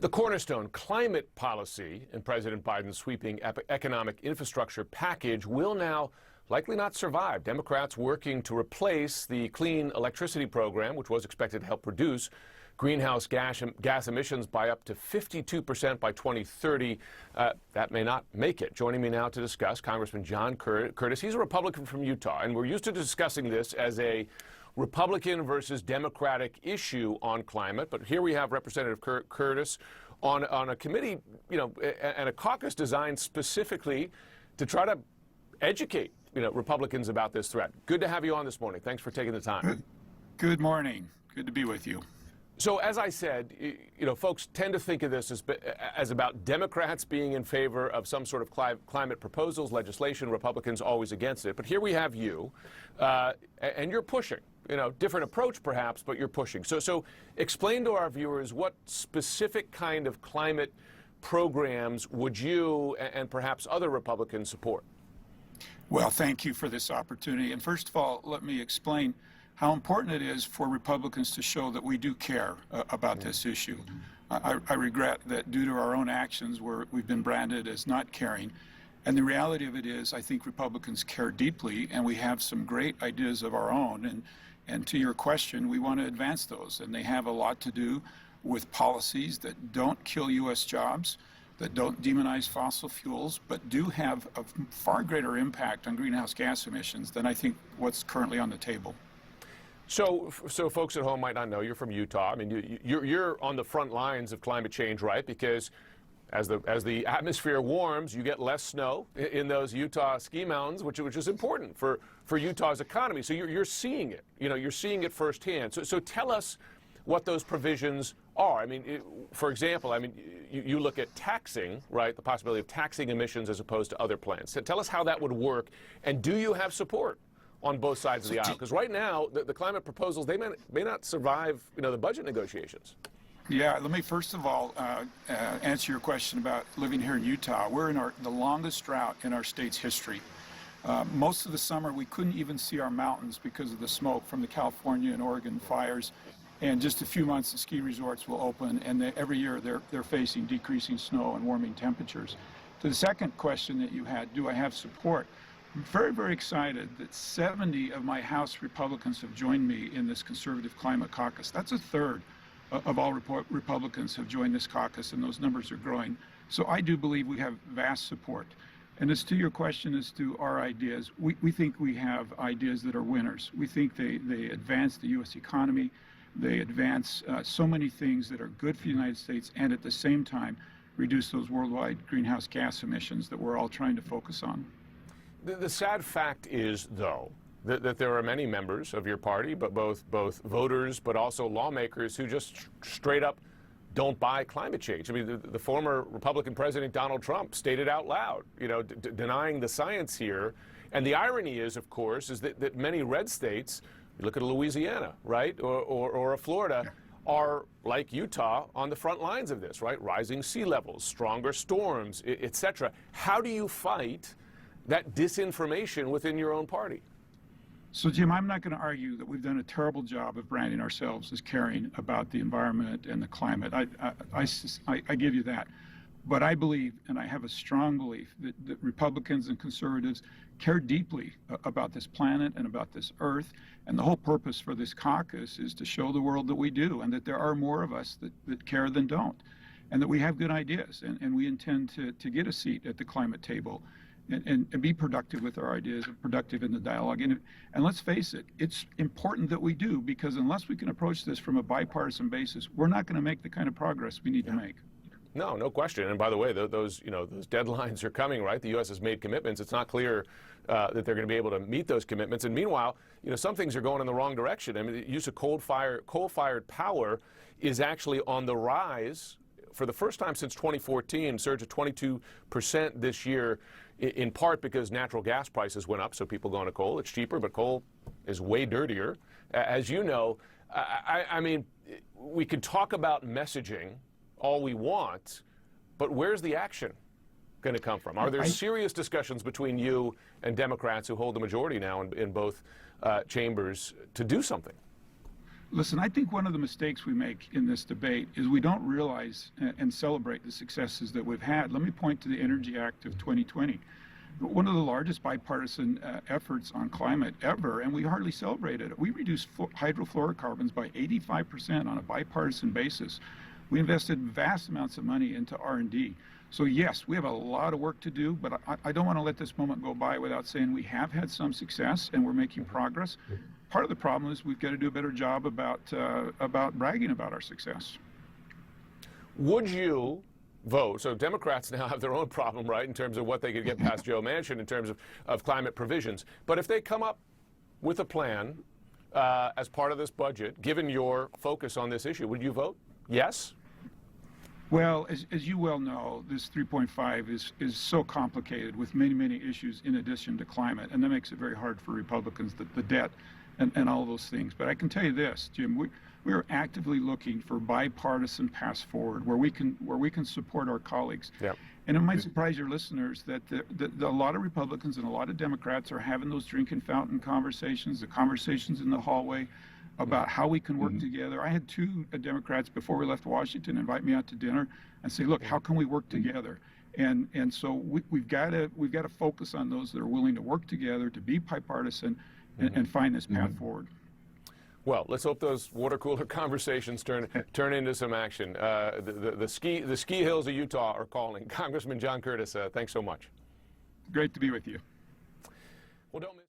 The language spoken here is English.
The cornerstone climate policy in President Biden's sweeping economic infrastructure package will now likely not survive. Democrats working to replace the clean electricity program, which was expected to help reduce greenhouse gas emissions by up to 52% by 2030. That may not make it. Joining me now to discuss, Congressman John Curtis. He's a Republican from Utah, and we're used to discussing this as a Republican versus Democratic issue on climate. But here we have Representative Curtis on a committee, and a caucus designed specifically to try to educate, Republicans about this threat. Good to have you on this morning. Thanks for taking the time. Good morning. Good to be with you. So as I said, folks tend to think of this as about Democrats being in favor of some sort of climate proposals, legislation, Republicans always against it. But here we have you, and you're pushing, different approach perhaps, but you're pushing. So explain to our viewers what specific kind of climate programs would you and perhaps other Republicans support? Well, thank you for this opportunity. And first of all, let me explain how important it is for Republicans to show that we do care about this issue. I regret that due to our own actions, we've been branded as not caring. And the reality of it is, I think Republicans care deeply, and we have some great ideas of our own. And to your question, we want to advance those. And they have a lot to do with policies that don't kill U.S. jobs, that don't demonize fossil fuels, but do have a far greater impact on greenhouse gas emissions than I think what's currently on the table. So folks at home might not know, you're from Utah. I mean, you're on the front lines of climate change, right? Because as the atmosphere warms, you get less snow in those Utah ski mountains, which is important for Utah's economy. So you're seeing it. You're seeing it firsthand. So tell us what those provisions are. I mean, for example, you look at taxing, right? The possibility of taxing emissions as opposed to other plans. So tell us how that would work, and do you have support on both sides of the aisle? Because right now, the climate proposals, they may not survive, the budget negotiations. Yeah, let me first of all answer your question about living here in Utah. We're in the longest drought in our state's history. Most of the summer, we couldn't even see our mountains because of the smoke from the California and Oregon fires. And just a few months, the ski resorts will open, and every year they're facing decreasing snow and warming temperatures. To the second question that you had, do I have support? I'm very, very excited that 70 of my House Republicans have joined me in this conservative climate caucus. That's a third of all Republicans have joined this caucus, and those numbers are growing. So I do believe we have vast support. And as to your question as to our ideas, we think we have ideas that are winners. We think they advance the U.S. economy. They advance so many things that are good for the United States, and at the same time reduce those worldwide greenhouse gas emissions that we're all trying to focus on. The sad fact is, though, that there are many members of your party, but both voters but also lawmakers who just straight up don't buy climate change. I mean, the former Republican President Donald Trump stated out loud, denying the science here. And the irony is, of course, is that many red states, you look at Louisiana, right, or a Florida, are like Utah on the front lines of this, right? Rising sea levels, stronger storms, etc. How do you fight that disinformation within your own party? So, Jim, I'm not going to argue that we've done a terrible job of branding ourselves as caring about the environment and the climate. I give you that. But I believe, and I have a strong belief, that Republicans and conservatives care deeply about this planet and about this earth. And the whole purpose for this caucus is to show the world that we do, and that there are more of us that care than don't, and that we have good ideas. And we intend to get a seat at the climate table and be productive with our ideas, and productive in the dialogue. And let's face it, it's important that we do, because unless we can approach this from a bipartisan basis, we're not going to make the kind of progress we need to make. No question. And by the way, those deadlines are coming, right? The U.S. has made commitments. It's not clear that they're going to be able to meet those commitments. And meanwhile, some things are going in the wrong direction. I mean, the use of coal-fired power is actually on the rise for the first time since 2014, surge of 22% this year, in part because natural gas prices went up, so people going to coal. It's cheaper, but coal is way dirtier. As you know, I mean, we could talk about messaging all we want, but where's the action going to come from? Are there serious discussions between you and Democrats who hold the majority now in both chambers to do something? Listen, I think one of the mistakes we make in this debate is we don't realize and celebrate the successes that we've had. Let me point to the Energy Act of 2020, one of the largest bipartisan efforts on climate ever, and we hardly celebrated it. We reduced hydrofluorocarbons by 85% on a bipartisan basis. We invested vast amounts of money into R&D. So yes, we have a lot of work to do, but I don't want to let this moment go by without saying we have had some success and we're making progress. Part of the problem is we've got to do a better job about bragging about our success. Would you vote? So Democrats now have their own problem, right, in terms of what they could get past Joe Manchin in terms of climate provisions. But if they come up with a plan as part of this budget, given your focus on this issue, would you vote yes? Well, as you well know, this 3.5 is so complicated with many, many issues in addition to climate, and that makes it very hard for Republicans, the debt and all those things. But I can tell you this, Jim, we are actively looking for bipartisan paths forward where we can support our colleagues. Yep. And it might surprise your listeners that a lot of Republicans and a lot of Democrats are having those drinking fountain conversations, the conversations in the hallway, about how we can work together. I had two Democrats before we left Washington invite me out to dinner and say, look, how can we work together? And so we've got to focus on those that are willing to work together, to be bipartisan, and find this path forward. Well, let's hope those water cooler conversations turn into some action. The ski hills of Utah are calling. Congressman John Curtis, thanks so much. Great to be with you. Well, don't miss